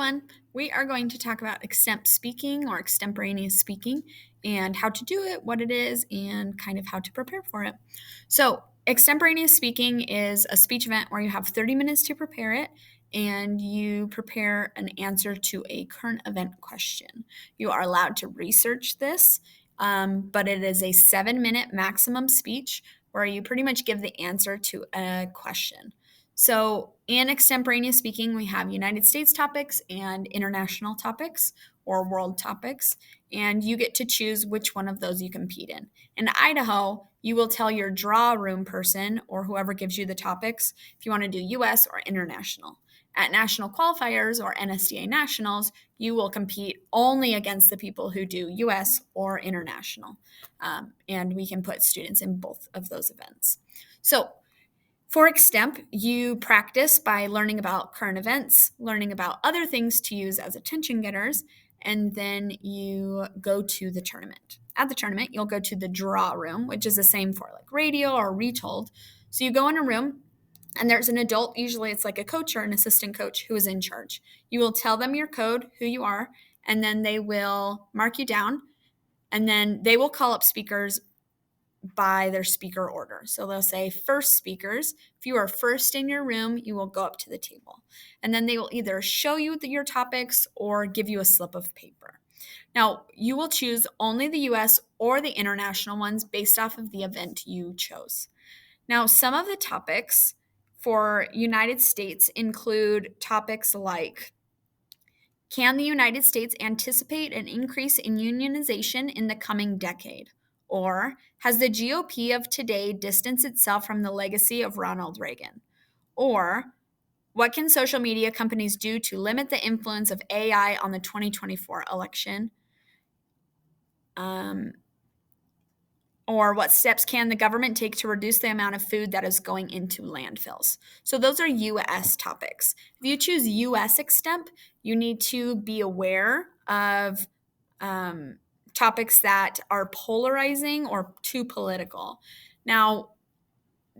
everyone. We are going to talk about extemp speaking or extemporaneous speaking and how to do it, what it is, and kind of how to prepare for it. So, extemporaneous speaking is a speech event where you have 30 minutes to prepare it and you prepare an answer to a current event question. You are allowed to research this, but it is a 7-minute maximum speech where you pretty much give the answer to a question. So, in extemporaneous speaking, we have United States topics and international topics or world topics, and you get to choose which one of those you compete in. In Idaho, you will tell your draw room person or whoever gives you the topics if you want to do US or international. At national qualifiers or NSDA nationals, you will compete only against the people who do US or international. And we can put students in both of those events. So, for Extemp, you practice by learning about current events, learning about other things to use as attention getters, and then you go to the tournament. At the tournament, you'll go to the draw room, which is the same for like radio or retold. So you go in a room, and there's an adult, usually it's like a coach or an assistant coach who is in charge. You will tell them your code, who you are, and then they will mark you down, and then they will call up speakers by their speaker order. So they'll say first speakers. If you are first in your room, you will go up to the table. And then they will either show you your topics or give you a slip of paper. Now, you will choose only the US or the international ones based off of the event you chose. Now, some of the topics for United States include topics like, can the United States anticipate an increase in unionization in the coming decade? Or has the GOP of today distanced itself from the legacy of Ronald Reagan? Or what can social media companies do to limit the influence of AI on the 2024 election? Or what steps can the government take to reduce the amount of food that is going into landfills? So those are US topics. If you choose US Extemp, you need to be aware of topics that are polarizing or too political. Now,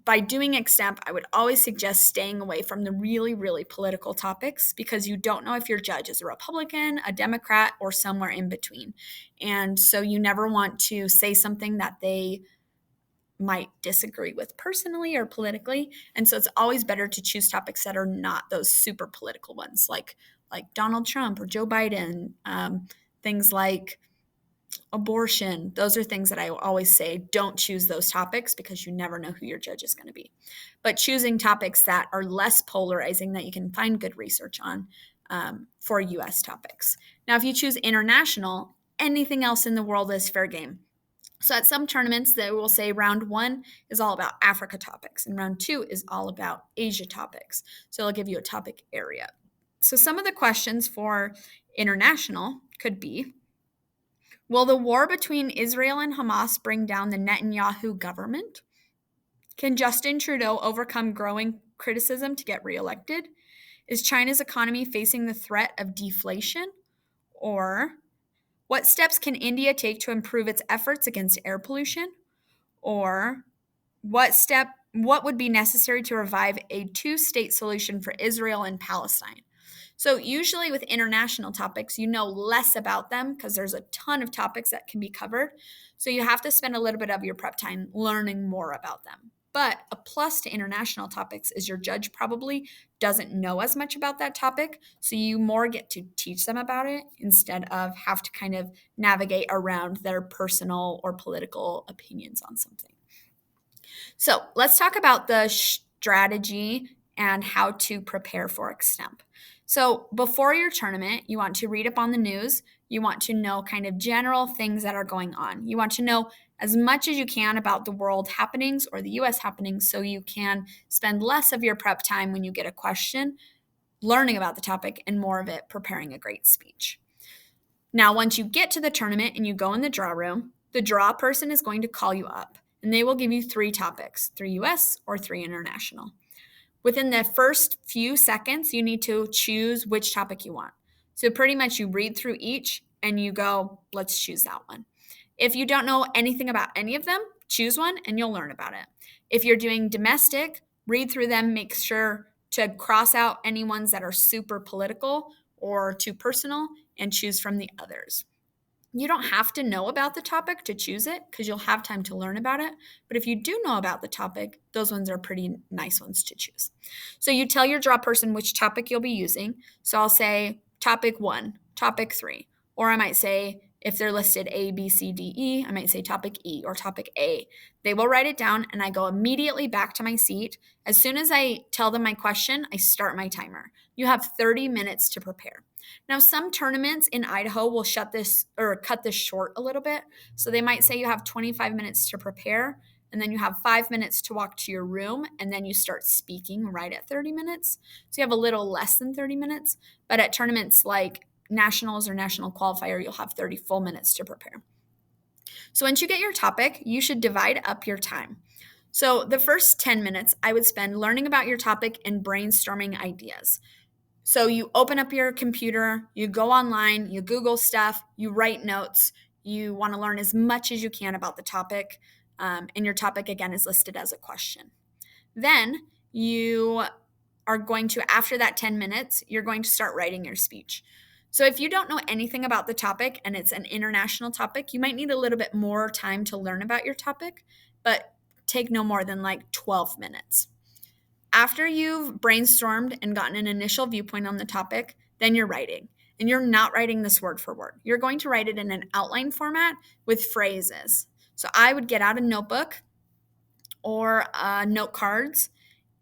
by doing Extemp, I would always suggest staying away from the really, really political topics because you don't know if your judge is a Republican, a Democrat, or somewhere in between. And so you never want to say something that they might disagree with personally or politically. And so it's always better to choose topics that are not those super political ones, like Donald Trump or Joe Biden, things like abortion. Those are things that I always say, don't choose those topics because you never know who your judge is going to be. But choosing topics that are less polarizing that you can find good research on for US topics. Now, if you choose international, anything else in the world is fair game. So at some tournaments, they will say round 1 is all about Africa topics and round 2 is all about Asia topics. So they'll give you a topic area. So some of the questions for international could be, will the war between Israel and Hamas bring down the Netanyahu government? Can Justin Trudeau overcome growing criticism to get reelected? Is China's economy facing the threat of deflation? Or what steps can India take to improve its efforts against air pollution? Or what would be necessary to revive a two-state solution for Israel and Palestine? So usually with international topics, you know less about them because there's a ton of topics that can be covered. So you have to spend a little bit of your prep time learning more about them. But a plus to international topics is your judge probably doesn't know as much about that topic, so you more get to teach them about it instead of have to kind of navigate around their personal or political opinions on something. So let's talk about the strategy and how to prepare for Extemp. So before your tournament, you want to read up on the news. You want to know kind of general things that are going on. You want to know as much as you can about the world happenings or the US happenings so you can spend less of your prep time when you get a question learning about the topic and more of it preparing a great speech. Now, once you get to the tournament and you go in the draw room, the draw person is going to call you up and they will give you 3 topics, 3 US or 3 international. Within the first few seconds, you need to choose which topic you want. So pretty much you read through each and you go, let's choose that one. If you don't know anything about any of them, choose one and you'll learn about it. If you're doing domestic, read through them, make sure to cross out any ones that are super political or too personal, and choose from the others. You don't have to know about the topic to choose it because you'll have time to learn about it. But if you do know about the topic, those ones are pretty nice ones to choose. So you tell your draw person which topic you'll be using. So I'll say topic 1, topic 3. Or I might say, if they're listed A, B, C, D, E, I might say topic E or topic A. They will write it down and I go immediately back to my seat. As soon as I tell them my question, I start my timer. You have 30 minutes to prepare. Now, some tournaments in Idaho will shut this or cut this short a little bit. So they might say you have 25 minutes to prepare, and then you have 5 minutes to walk to your room, and then you start speaking right at 30 minutes. So you have a little less than 30 minutes. But at tournaments like nationals or national qualifier, you'll have 30 full minutes to prepare. So once you get your topic, you should divide up your time. So the first 10 minutes I would spend learning about your topic and brainstorming ideas. So you open up your computer, you go online, you Google stuff, you write notes, you want to learn as much as you can about the topic, and your topic again is listed as a question. Then you are going to, after that 10 minutes, you're going to start writing your speech. So if you don't know anything about the topic and it's an international topic, you might need a little bit more time to learn about your topic, but take no more than like 12 minutes. After you've brainstormed and gotten an initial viewpoint on the topic, then you're writing. And you're not writing this word for word. You're going to write it in an outline format with phrases. So I would get out a notebook or note cards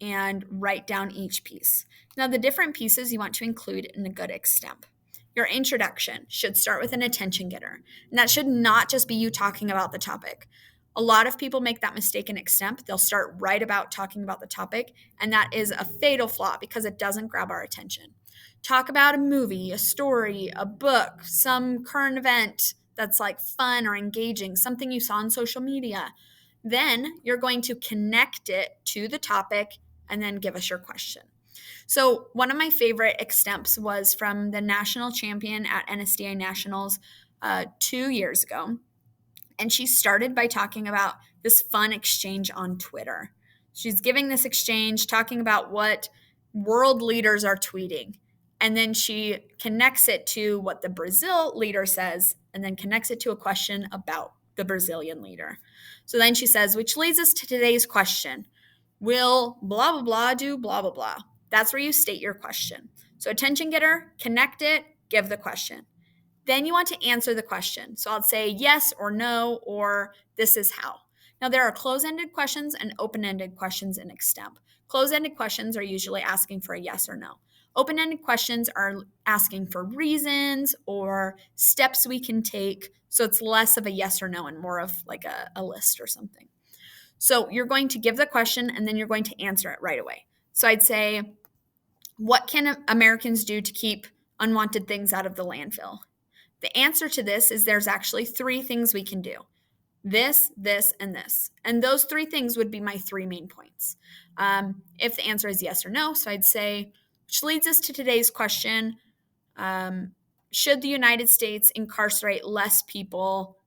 and write down each piece. Now, the different pieces you want to include in a good extemp. Your introduction should start with an attention getter. And that should not just be you talking about the topic. A lot of people make that mistake in extemp. They'll start right about talking about the topic, and that is a fatal flaw because it doesn't grab our attention. Talk about a movie, a story, a book, some current event that's like fun or engaging, something you saw on social media. Then you're going to connect it to the topic and then give us your question. So one of my favorite extemps was from the national champion at NSDA Nationals 2 years ago. And she started by talking about this fun exchange on Twitter. She's giving this exchange, talking about what world leaders are tweeting. And then she connects it to what the Brazil leader says, and then connects it to a question about the Brazilian leader. So then she says, which leads us to today's question. Will blah, blah, blah do blah, blah, blah? That's where you state your question. So attention getter, connect it, give the question. Then you want to answer the question. So I'll say yes or no, or this is how. Now, there are close-ended questions and open-ended questions in extemp. Close-ended questions are usually asking for a yes or no. Open-ended questions are asking for reasons or steps we can take. So it's less of a yes or no and more of like a list or something. So you're going to give the question and then you're going to answer it right away. So I'd say, what can Americans do to keep unwanted things out of the landfill? The answer to this is there's actually 3 things we can do. This, and this. And those 3 things would be my 3 main points. If the answer is yes or no, so I'd say, which leads us to today's question, should the United States incarcerate less people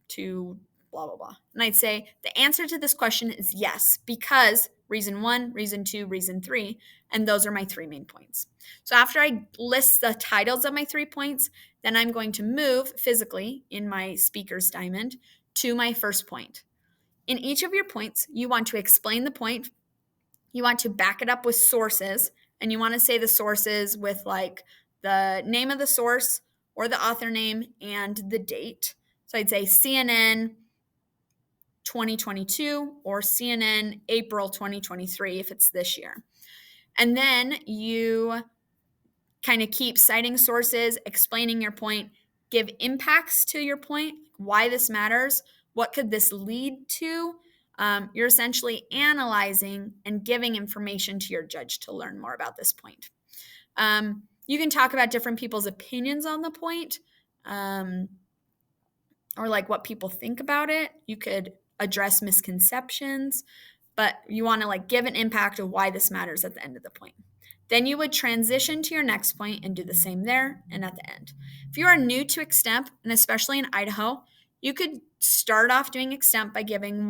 to blah, blah, blah? And I'd say the answer to this question is yes, because reason 1, reason 2, reason 3, and those are my 3 main points. So after I list the titles of my 3 points, then I'm going to move physically in my speaker's diamond to my first point. In each of your points, you want to explain the point, you want to back it up with sources, and you want to say the sources with like the name of the source or the author name and the date. So I'd say CNN 2022 or CNN April 2023 if it's this year. And then you kind of keep citing sources, explaining your point, give impacts to your point, why this matters, what could this lead to. You're essentially analyzing and giving information to your judge to learn more about this point. You can talk about different people's opinions on the point, or like what people think about it. You could address misconceptions, but you want to like give an impact of why this matters at the end of the point. Then you would transition to your next point and do the same there and at the end. If you are new to extemp, and especially in Idaho, you could start off doing extemp by giving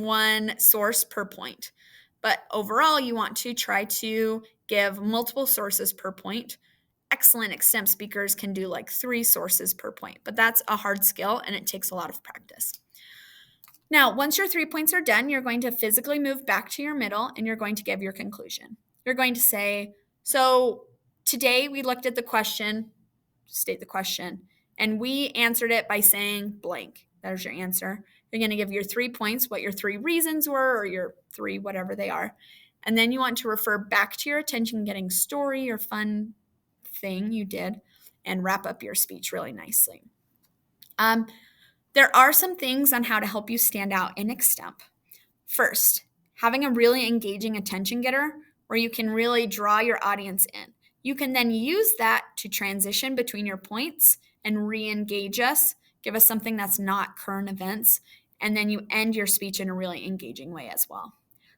one source per point. But overall, you want to try to give multiple sources per point. Excellent extemp speakers can do like 3 sources per point, but that's a hard skill and it takes a lot of practice. Now, once your 3 points are done, you're going to physically move back to your middle and you're going to give your conclusion. You're going to say, so today we looked at the question, state the question, and we answered it by saying blank. There's your answer. You're going to give your 3 points, what your 3 reasons were, or your 3, whatever they are. And then you want to refer back to your attention getting story or fun thing you did and wrap up your speech really nicely. There are some things on how to help you stand out in Extemp. First, having a really engaging attention getter where you can really draw your audience in. You can then use that to transition between your points and re-engage us, give us something that's not current events, and then you end your speech in a really engaging way as well.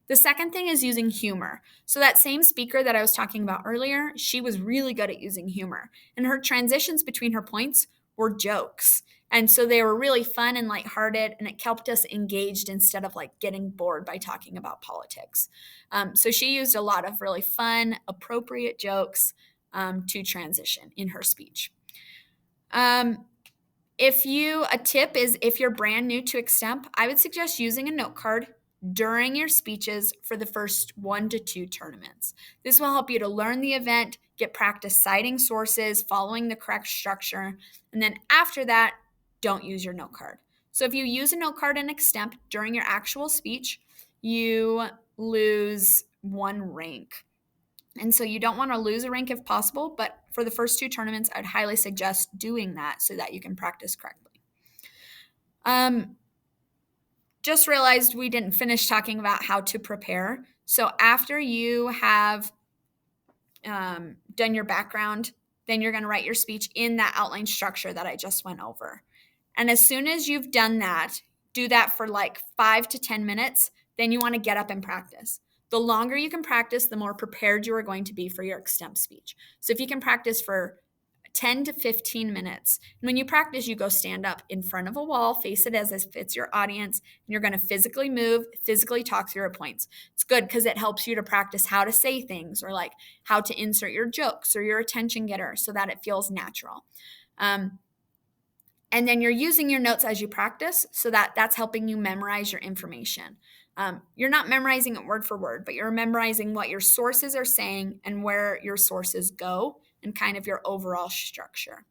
The second thing is using humor. So that same speaker that I was talking about earlier, she was really good at using humor, and her transitions between her points were jokes. And so they were really fun and lighthearted, and it kept us engaged instead of like getting bored by talking about politics. So she used a lot of really fun, appropriate jokes to transition in her speech. A tip is if you're brand new to Extemp, I would suggest using a note card during your speeches for the first 1 to 2 tournaments. This will help you to learn the event, get practice citing sources, following the correct structure, and then after that, don't use your note card. So if you use a note card in Extemp during your actual speech, you lose 1 rank. And so you don't want to lose a rank if possible, but for the first 2 tournaments, I'd highly suggest doing that so that you can practice correctly. Just realized we didn't finish talking about how to prepare. So after you have done your background, then you're going to write your speech in that outline structure that I just went over. And as soon as you've done that, do that for like 5 to 10 minutes, then you want to get up and practice. The longer you can practice, the more prepared you are going to be for your Extemp speech. So if you can practice for 10 to 15 minutes. And when you practice, you go stand up in front of a wall, face it as if it's your audience, and you're going to physically move, physically talk through your points. It's good because it helps you to practice how to say things or like how to insert your jokes or your attention getter so that it feels natural. And then you're using your notes as you practice so that that's helping you memorize your information. You're not memorizing it word for word, but you're memorizing what your sources are saying and where your sources go and kind of your overall structure.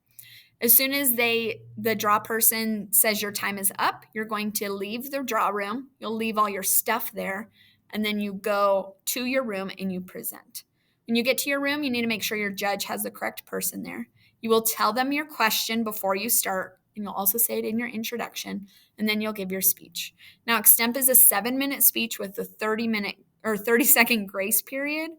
As soon as the draw person says your time is up, you're going to leave the draw room. You'll leave all your stuff there, and then you go to your room and you present. When you get to your room, you need to make sure your judge has the correct person there. You will tell them your question before you start, and you'll also say it in your introduction, and then you'll give your speech. Now, Extemp is a 7-minute speech with a 30-second grace period.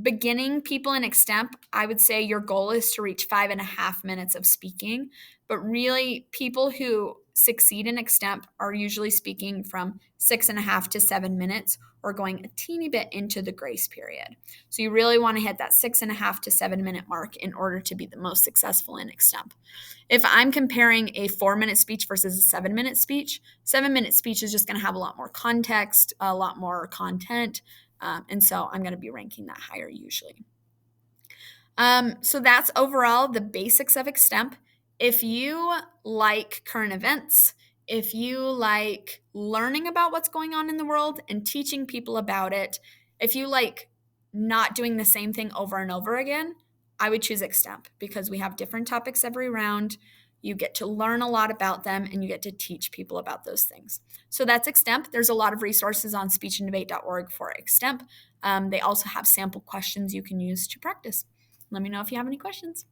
Beginning people in Extemp, I would say your goal is to reach 5.5 minutes of speaking, but really people who succeed in Extemp are usually speaking from 6.5 to 7 minutes or going a teeny bit into the grace period. So you really want to hit that 6.5 to 7 minute mark in order to be the most successful in Extemp. If I'm comparing a 4-minute speech versus a 7-minute speech, 7-minute speech is just going to have a lot more context, a lot more content, and so I'm going to be ranking that higher usually. So that's overall the basics of Extemp. If you like current events, if you like learning about what's going on in the world and teaching people about it, if you like not doing the same thing over and over again, I would choose Extemp because we have different topics every round. You get to learn a lot about them and you get to teach people about those things. So that's Extemp. There's a lot of resources on speechanddebate.org for Extemp. They also have sample questions you can use to practice. Let me know if you have any questions.